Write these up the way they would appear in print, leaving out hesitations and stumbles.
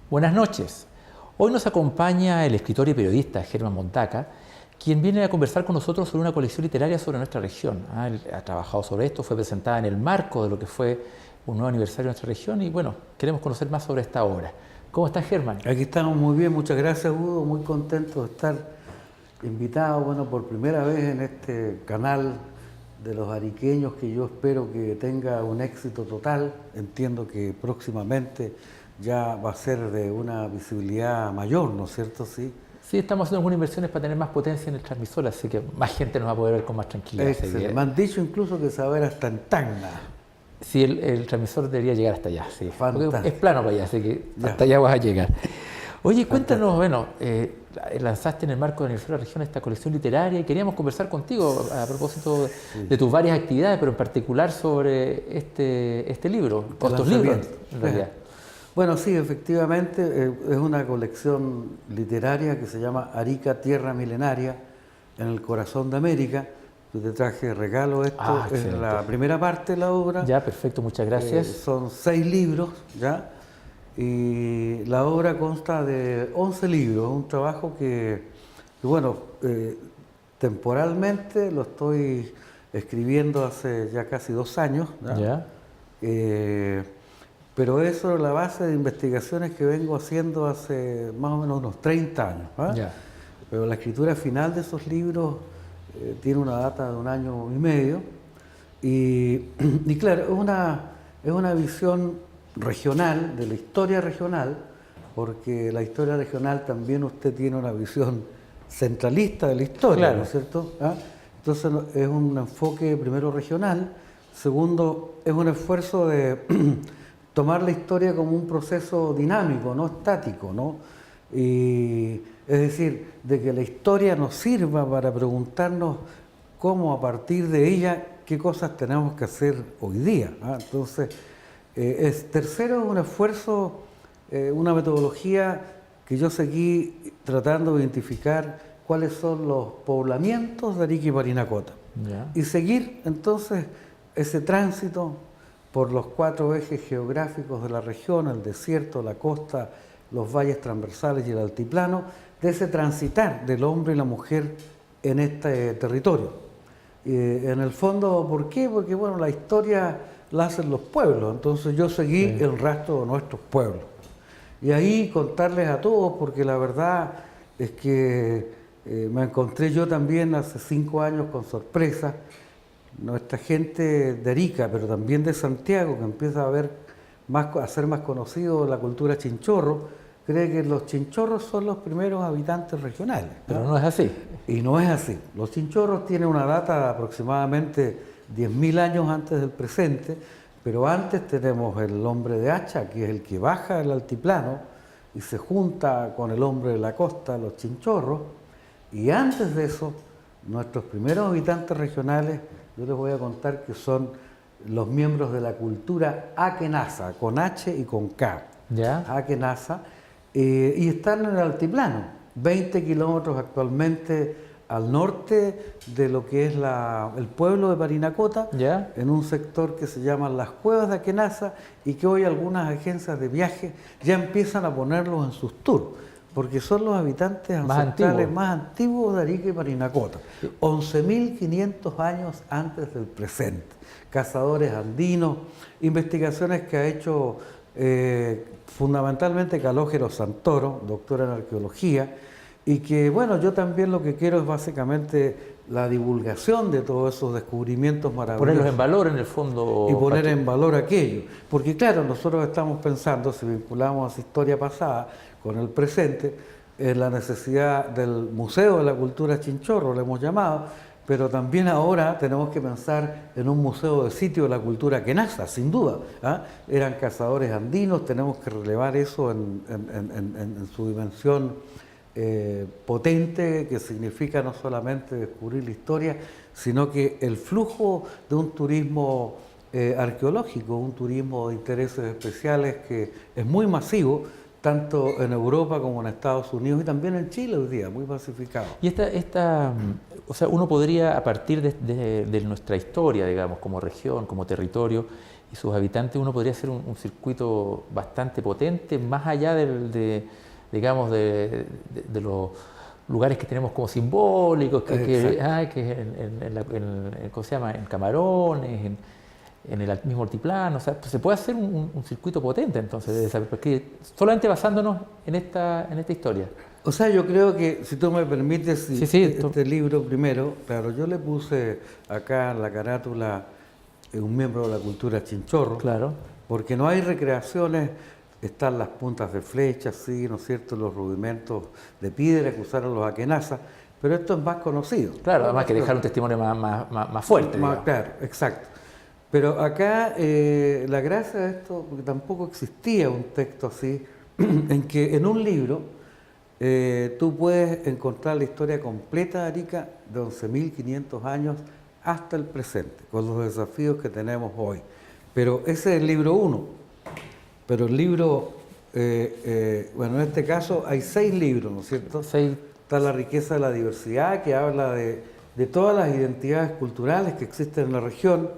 Buenas noches. Hoy nos acompaña el escritor y periodista Germán Montaca, quien viene a conversar con nosotros sobre una colección literaria sobre nuestra región. Él ha trabajado sobre esto, fue presentada en el marco de lo que fue un nuevo aniversario de nuestra región y bueno, queremos conocer más sobre esta obra. ¿Cómo estás, Germán? Aquí estamos muy bien, muchas gracias, Hugo, muy contento de estar invitado, bueno, por primera vez en este canal de los ariqueños que yo espero que tenga un éxito total. Entiendo que próximamente ya va a ser de una visibilidad mayor, ¿no es cierto? Sí. Sí, estamos haciendo algunas inversiones para tener más potencia en el transmisor, así que más gente nos va a poder ver con más tranquilidad. Excelente. Me han dicho incluso que saber hasta en Tacna. Sí, el transmisor debería llegar hasta allá, sí. Porque es plano para allá, así que Ya. hasta allá vas a llegar. Oye, cuéntanos, bueno, lanzaste en el marco de la Universidad de la Región esta colección literaria y queríamos conversar contigo a propósito de tus varias actividades, pero en particular sobre este libro, o estos libros en realidad. Bueno, sí, efectivamente, es una colección literaria que se llama Arica, Tierra Milenaria, en el corazón de América. Yo te traje de regalo esto, es la primera parte de la obra. Ya, perfecto, muchas gracias. Son 6 libros, ¿ya? Y la obra consta de 11 libros, un trabajo que bueno, temporalmente lo estoy escribiendo hace ya casi 2 años, ¿ya? Pero eso es la base de investigaciones que vengo haciendo hace más o menos unos 30 años. ¿Ah? Pero la escritura final de esos libros tiene una data de 1 año y medio. Y claro, es una visión regional, de la historia regional, porque la historia regional también usted tiene una visión centralista de la historia, claro, ¿no es cierto? ¿Ah? Entonces es un enfoque primero regional, segundo es un esfuerzo de tomar la historia como un proceso dinámico, no estático, ¿no? Y, es decir, de que la historia nos sirva para preguntarnos cómo a partir de ella, qué cosas tenemos que hacer hoy día. ¿Ah? Entonces, tercero es un esfuerzo, una metodología que yo seguí tratando de identificar cuáles son los poblamientos de Arica y Parinacota. Y seguir entonces ese tránsito por los 4 ejes geográficos de la región, el desierto, la costa, los valles transversales y el altiplano, de ese transitar del hombre y la mujer en este territorio. En el fondo, ¿por qué? Porque bueno, la historia la hacen los pueblos, entonces yo seguí el rastro de nuestros pueblos. Y ahí contarles a todos, porque la verdad es que me encontré yo también hace 5 años con sorpresa, nuestra gente de Arica, pero también de Santiago, que empieza a ser más conocido la cultura chinchorro, cree que los chinchorros son los primeros habitantes regionales. Pero no es así. Y no es así. Los chinchorros tienen una data de aproximadamente 10.000 años antes del presente, pero antes tenemos el hombre de hacha, que es el que baja el altiplano y se junta con el hombre de la costa, los chinchorros, y antes de eso, nuestros primeros habitantes regionales, yo les voy a contar que son los miembros de la cultura Akenasa, con H y con K. ¿Ya? Akenasa, y están en el altiplano, 20 kilómetros actualmente al norte de lo que es el pueblo de Parinacota, ¿Ya? En un sector que se llama las Cuevas de Akenasa y que hoy algunas agencias de viaje ya empiezan a ponerlos en sus tours, porque son los habitantes ancestrales más antiguos de Arica y Parinacota, 11.500 años antes del presente. Cazadores andinos, investigaciones que ha hecho fundamentalmente Calógero Santoro, doctor en arqueología, y que bueno, yo también lo que quiero es básicamente la divulgación de todos esos descubrimientos maravillosos. Ponerlos en valor en el fondo. Y poner en valor aquello. Porque claro, nosotros estamos pensando, si vinculamos a esa historia pasada con el presente, en la necesidad del Museo de la Cultura Chinchorro, lo hemos llamado, pero también ahora tenemos que pensar en un museo de sitio de la cultura Akenasa, sin duda. ¿Ah? Eran cazadores andinos, tenemos que relevar eso en su dimensión potente, que significa no solamente descubrir la historia, sino que el flujo de un turismo arqueológico, un turismo de intereses especiales que es muy masivo, tanto en Europa como en Estados Unidos y también en Chile hoy día, muy masificado. Y o sea, uno podría, a partir de nuestra historia, digamos, como región, como territorio, sus habitantes, uno podría hacer un circuito bastante potente, más allá digamos, de los lugares que tenemos como simbólicos, que ¿cómo se llama? En Camarones, en el mismo altiplano. O sea, pues se puede hacer un circuito potente entonces de esa perspectiva, solamente basándonos en esta historia. O sea, yo creo que, si tú me permites, este libro primero, claro, yo le puse acá en la carátula un miembro de la cultura chinchorro, claro, porque no hay recreaciones, están las puntas de flecha, sí, ¿no es cierto?, los rudimentos de piedra que usaron los akenazas, pero esto es más conocido. Claro, además que dejar un testimonio más fuerte. Claro, exacto. Pero acá la gracia de esto, porque tampoco existía un texto así, en que en un libro tú puedes encontrar la historia completa de Arica de 11.500 años hasta el presente, con los desafíos que tenemos hoy. Pero ese es el libro 1. Pero el libro, bueno, en este caso hay 6 libros, ¿no es cierto? 6. Está La riqueza de la diversidad, que habla de todas las identidades culturales que existen en la región.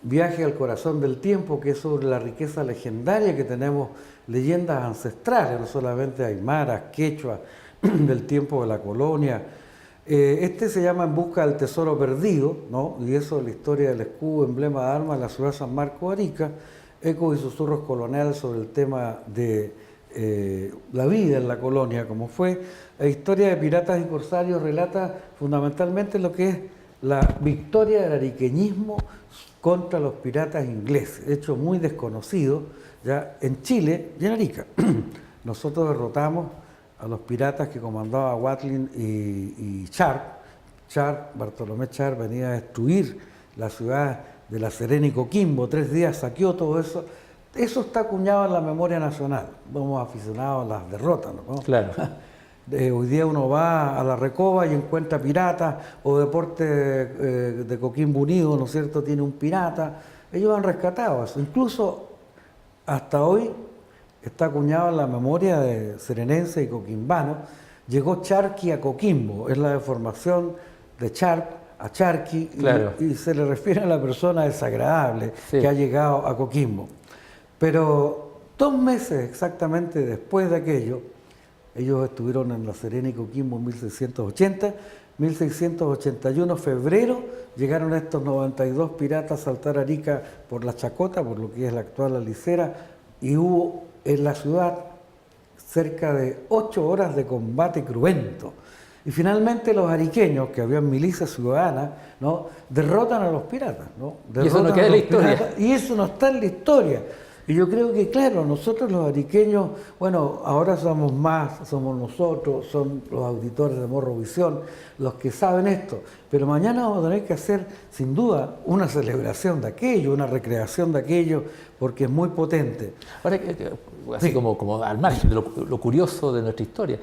Viaje al corazón del tiempo, que es sobre la riqueza legendaria que tenemos, leyendas ancestrales, no solamente aymaras, quechua, del tiempo de la colonia. Este se llama En busca del tesoro perdido, ¿no? Y eso es la historia del escudo, emblema de armas de la ciudad de San Marcos de Arica, ecos y susurros coloniales sobre el tema de la vida en la colonia, como fue. La historia de piratas y corsarios relata fundamentalmente lo que es la victoria del ariqueñismo contra los piratas ingleses, hecho muy desconocido ya en Chile y en Arica. Nosotros derrotamos a los piratas que comandaba Watling y Sharp. Bartolomé Sharp venía a destruir la ciudad de La Serena y Coquimbo, 3 días saqueó todo eso. Eso está acuñado en la memoria nacional. Somos aficionados a las derrotas, ¿no? Claro. Hoy día uno va a la Recoba y encuentra piratas, o Deporte de Coquimbo Unido, ¿no es cierto?, tiene un pirata. Ellos han rescatado eso. Incluso hasta hoy está acuñado en la memoria de serenense y coquimbano. Llegó Charqui a Coquimbo, es la deformación de Charp a Charqui, claro. y se le refiere a la persona desagradable que ha llegado a Coquimbo. Pero 2 meses exactamente después de aquello, ellos estuvieron en La Serena y Coquimbo en 1680, 1681, febrero, llegaron estos 92 piratas a saltar Arica por la Chacota, por lo que es la actual Alicera, y hubo en la ciudad cerca de 8 horas de combate cruento. Y finalmente los ariqueños, que habían milicias ciudadanas, ¿no?, derrotan a los piratas, ¿no? Y eso no queda en la historia. Y eso no está en la historia. Y yo creo que, claro, nosotros los ariqueños, bueno, ahora somos nosotros, son los auditores de Morrovisión, los que saben esto, pero mañana vamos a tener que hacer, sin duda, una celebración de aquello, una recreación de aquello, porque es muy potente. Ahora, así como al margen de lo curioso de nuestra historia,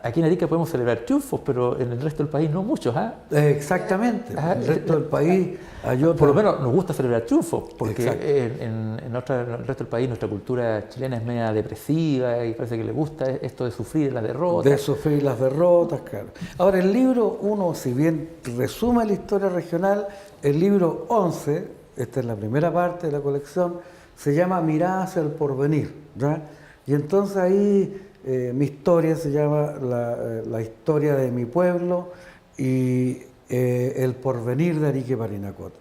aquí en Arica podemos celebrar triunfos, pero en el resto del país no muchos, ¿ah? Exactamente, en el resto del país hay otros. Por lo menos nos gusta celebrar triunfos, porque en el resto del país nuestra cultura chilena es media depresiva y parece que le gusta esto de sufrir las derrotas. De sufrir las derrotas, claro. Ahora, el libro 1, si bien resume la historia regional, el libro 11, esta es la primera parte de la colección, se llama Mirada hacia el porvenir, ¿ya? Y entonces ahí mi historia se llama la historia de mi pueblo y el porvenir de Arica y Parinacota.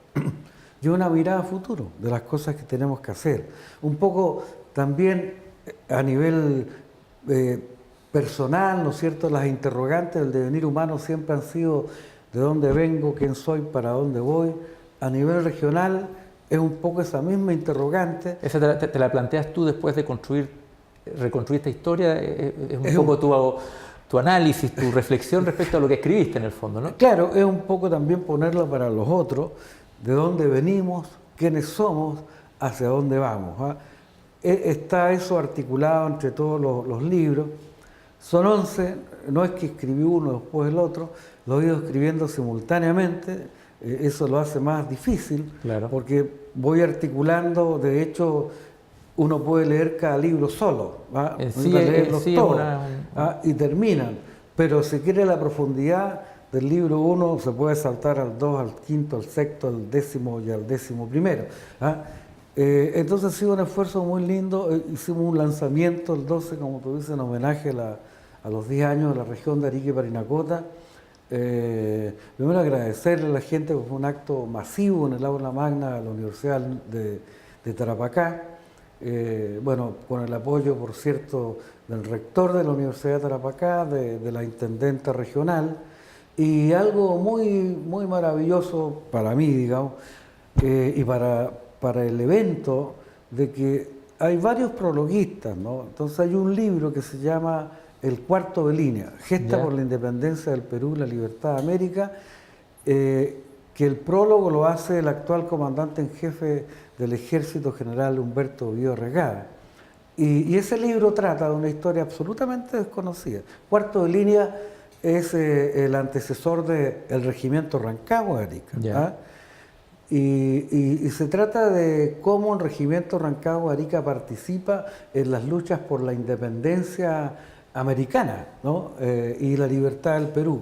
Y una mirada a futuro de las cosas que tenemos que hacer. Un poco también a nivel personal, ¿no es cierto? Las interrogantes del devenir humano siempre han sido de dónde vengo, quién soy, para dónde voy. A nivel regional es un poco esa misma interrogante. ¿Esa te la planteas tú después de reconstruir esta historia? Es un poco tu análisis, tu reflexión respecto a lo que escribiste en el fondo, ¿no? Claro, es un poco también ponerlo para los otros, de dónde venimos, quiénes somos, hacia dónde vamos, ¿ah? Está eso articulado entre todos los libros. Son 11, no es que escribí uno después el otro, lo he ido escribiendo simultáneamente, eso lo hace más difícil, claro, porque voy articulando, de hecho uno puede leer cada libro solo, ¿ah? Leerlos todos, ¿ah? Y terminan, pero si quiere la profundidad del libro 1 se puede saltar al 2, al 5, al 6, al 10º y al 11º, ¿ah? Entonces ha sido un esfuerzo muy lindo. Hicimos un lanzamiento el 12, como tú dices, en homenaje a los 10 años de la región de Arica y Parinacota. Primero agradecerle a la gente, porque fue un acto masivo en el aula magna de la Universidad de Tarapacá. Bueno, con el apoyo, por cierto, del rector de la Universidad de Tarapacá, de la intendente regional, y algo muy, muy maravilloso para mí, digamos, y para el evento, de que hay varios prologuistas, ¿no? Entonces hay un libro que se llama El Cuarto de Línea, Gesta por la Independencia del Perú y la Libertad de América, que el prólogo lo hace el actual comandante en jefe del Ejército, general Humberto Vío Regada. Y ese libro trata de una historia absolutamente desconocida. Cuarto de Línea es el antecesor del regimiento Rancagua de Arica. ¿Ah? Y se trata de cómo el regimiento Rancagua de Arica participa en las luchas por la independencia americana, ¿no? Y la libertad del Perú,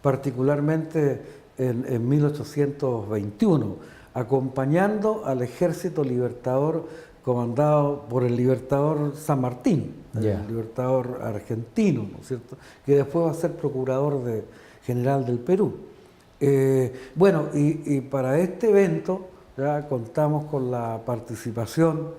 particularmente en 1821, acompañando al ejército libertador comandado por el libertador San Martín, el libertador argentino, ¿no es cierto?, que después va a ser procurador general del Perú. Bueno, y para este evento ya contamos con la participación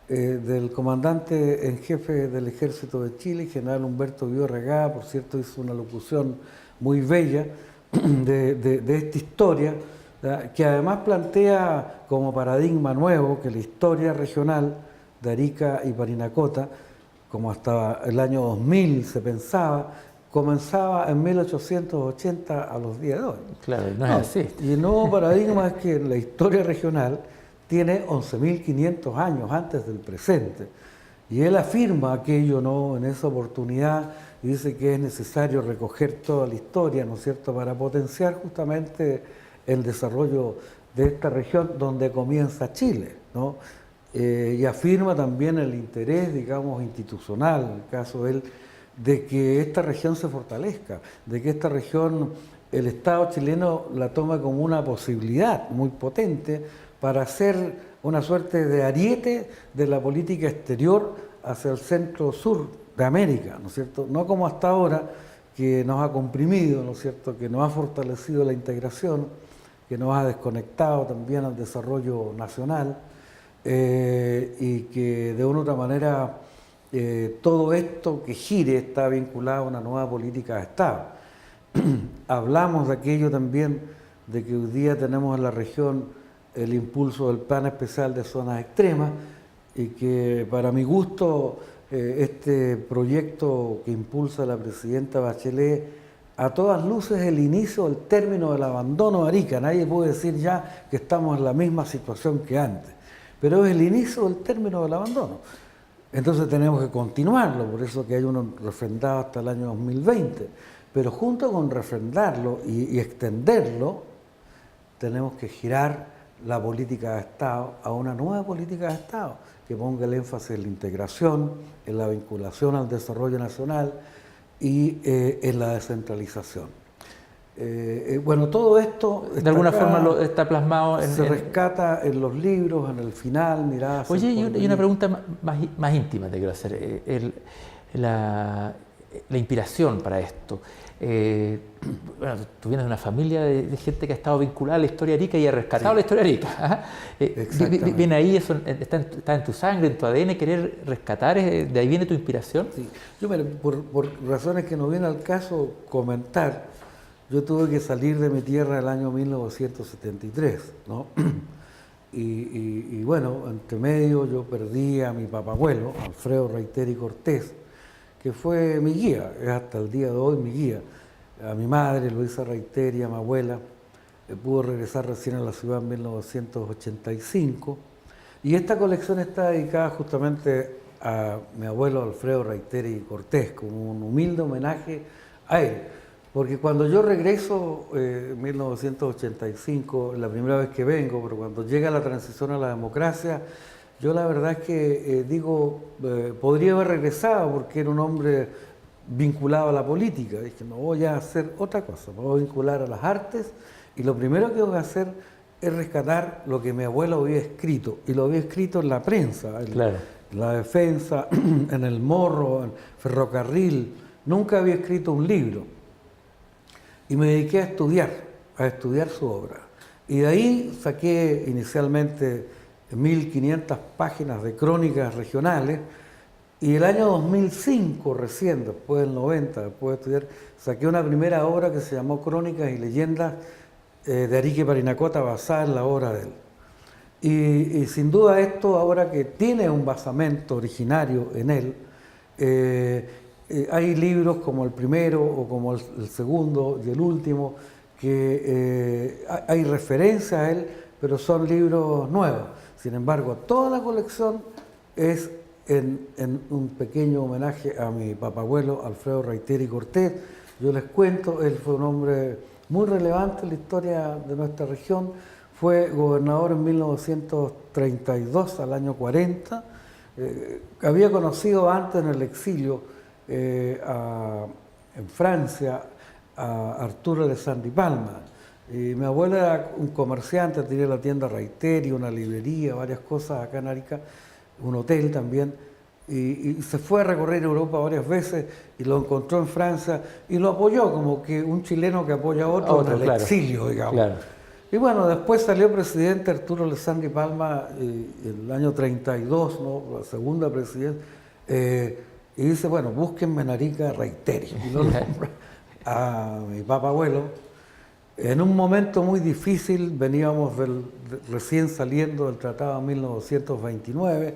del comandante en jefe del Ejército de Chile, general Humberto Vío Regada. Por cierto, hizo una locución muy bella de esta historia, ¿verdad?, que además plantea como paradigma nuevo que la historia regional de Arica y Parinacota, como hasta el año 2000 se pensaba, comenzaba en 1880 a los días de hoy. Claro, no es así. Y el nuevo paradigma es que la historia regional tiene 11.500 años antes del presente. Y él afirma aquello, ¿no?, en esa oportunidad, y dice que es necesario recoger toda la historia, ¿no es cierto?, para potenciar justamente el desarrollo de esta región donde comienza Chile, ¿no? Y afirma también el interés, digamos, institucional, en el caso de él, de que esta región se fortalezca, de que esta región, el Estado chileno la toma como una posibilidad muy potente para hacer una suerte de ariete de la política exterior hacia el centro-sur de América, ¿no es cierto? No como hasta ahora, que nos ha comprimido, ¿no es cierto?, que nos ha fortalecido la integración, que nos ha desconectado también al desarrollo nacional, y que de una u otra manera todo esto que gire está vinculado a una nueva política de Estado. Hablamos de aquello también, de que hoy día tenemos en la región el impulso del Plan Especial de Zonas Extremas, y que para mi gusto este proyecto que impulsa la presidenta Bachelet, a todas luces el inicio del término del abandono de Arica. Nadie puede decir ya que estamos en la misma situación que antes, pero es el inicio del término del abandono. Entonces tenemos que continuarlo, por eso que hay uno refrendado hasta el año 2020. Pero junto con refrendarlo y extenderlo, tenemos que girar la política de Estado a una nueva política de Estado, que ponga el énfasis en la integración, en la vinculación al desarrollo nacional y en la descentralización. Bueno, todo esto de alguna forma está plasmado se rescata en los libros, en el final, miradas. Oye, y una pregunta más íntima te quiero hacer. La inspiración para esto. Bueno, tú vienes de una familia de gente que ha estado vinculada a la historia arica y ha rescatado la historia arica. ¿Viene ahí, eso está en tu sangre, en tu ADN, querer rescatar? ¿De ahí viene tu inspiración? Sí. Yo, por razones que no viene al caso comentar, yo tuve que salir de mi tierra el año 1973, ¿no? Y bueno, entre medio yo perdí a mi papabuelo, Alfredo Reiteri Cortés, que fue mi guía, es hasta el día de hoy mi guía. A mi madre, Luisa Reiteri, a mi abuela, pudo regresar recién a la ciudad en 1985. Y esta colección está dedicada justamente a mi abuelo Alfredo Reiteri Cortés, como un humilde homenaje a él. Porque cuando yo regreso en 1985, la primera vez que vengo, pero cuando llega la transición a la democracia, yo la verdad es que podría haber regresado porque era un hombre vinculado a la política. Dije, no, voy a hacer otra cosa, me voy a vincular a las artes y lo primero que voy a hacer es rescatar lo que mi abuelo había escrito, y lo había escrito en la prensa, en La Defensa, en El Morro, en Ferrocarril. Nunca había escrito un libro. Y me dediqué a estudiar su obra. Y de ahí saqué inicialmente 1500 páginas de crónicas regionales, y el año 2005, recién, después del 90, después de estudiar, saqué una primera obra que se llamó Crónicas y Leyendas de Arica y Parinacota, basada en la obra de él. Y sin duda esto, ahora que tiene un basamento originario en él, hay libros como el primero o como el segundo y el último, que hay referencia a él, pero son libros nuevos. Sin embargo, toda la colección es en un pequeño homenaje a mi papabuelo Alfredo Reiteri Cortés. Yo les cuento, él fue un hombre muy relevante en la historia de nuestra región. Fue gobernador en 1932 al año 40. Había conocido antes en el exilio en Francia a Arturo de Sandy Palma. Y mi abuelo era un comerciante, tenía la tienda Reiteri, una librería, varias cosas acá en Arica, un hotel también, y se fue a recorrer Europa varias veces y lo encontró en Francia y lo apoyó, como que un chileno que apoya a otro en el exilio, digamos. Claro. Y bueno, después salió presidente Arturo de Sandy Palma en el año 32, ¿no? La segunda presidencia, y dice, bueno, búsquenme en Arica Reiteri. Y lo nombra a mi papabuelo. En un momento muy difícil, veníamos recién saliendo del Tratado de 1929,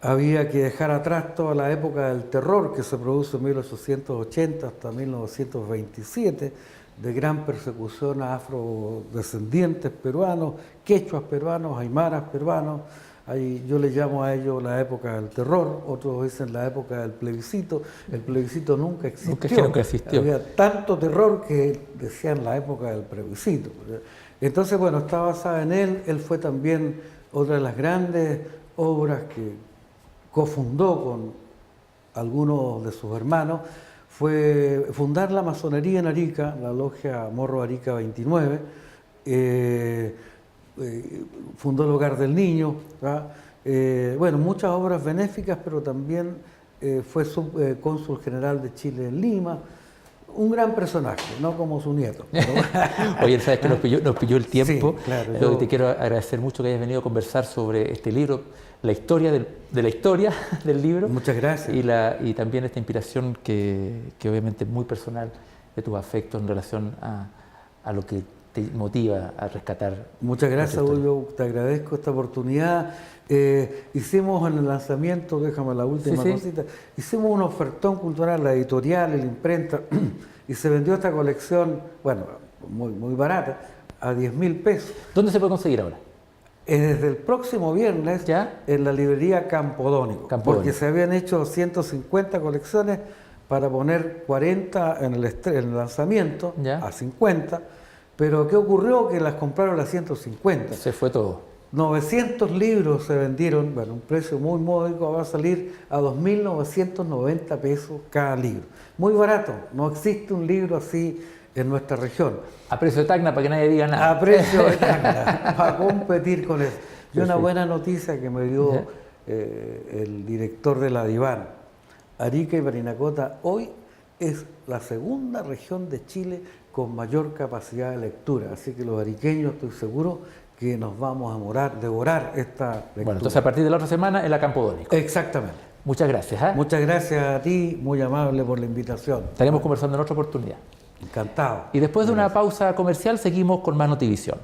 había que dejar atrás toda la época del terror que se produjo en 1880 hasta 1927, de gran persecución a afrodescendientes peruanos, quechuas peruanos, aymaras peruanos. Ahí yo le llamo a ello la época del terror, otros dicen la época del plebiscito. El plebiscito nunca existió. Había tanto terror que decían la época del plebiscito. Entonces, bueno, está basada en él. Él fue también otra de las grandes obras que cofundó con algunos de sus hermanos, fue fundar la masonería en Arica, la logia Morro Arica 29, fundó el Hogar del Niño, bueno, muchas obras benéficas, pero también fue cónsul general de Chile en Lima. Un gran personaje, no como su nieto. Pero... Oye, sabes que nos pilló el tiempo. Sí, claro, te quiero agradecer mucho que hayas venido a conversar sobre este libro, la historia de la historia del libro. Muchas gracias. Y también esta inspiración que obviamente es muy personal de tus afectos en relación a lo que te motiva a rescatar. Muchas gracias, yo te agradezco esta oportunidad. Hicimos en el lanzamiento, déjame la última cosita, hicimos un ofertón cultural, la editorial, la imprenta, y se vendió esta colección, bueno, muy barata, a 10.000 pesos. ¿Dónde se puede conseguir ahora? Desde el próximo viernes, ¿ya? En la librería Campodónico, porque se habían hecho 150 colecciones para poner 40 en el lanzamiento, ¿ya? A 50, pero ¿qué ocurrió? Que las compraron a 150. Se fue todo. 900 libros se vendieron, bueno, un precio muy módico, va a salir a 2.990 pesos cada libro. Muy barato, no existe un libro así en nuestra región. A precio de Tacna, para que nadie diga nada. A precio de Tacna, para competir con eso. Y una buena noticia que me dio el director de la DIVAN, Arica y Parinacota, hoy es la segunda región de Chile con mayor capacidad de lectura, así que los ariqueños, estoy seguro, que nos vamos a devorar esta lectura. Bueno, entonces a partir de la otra semana en la Campodónico. Exactamente. Muchas gracias. Muchas gracias a ti, muy amable por la invitación. Estaremos conversando en otra oportunidad. Encantado. Y después de una pausa comercial seguimos con más Notivisión.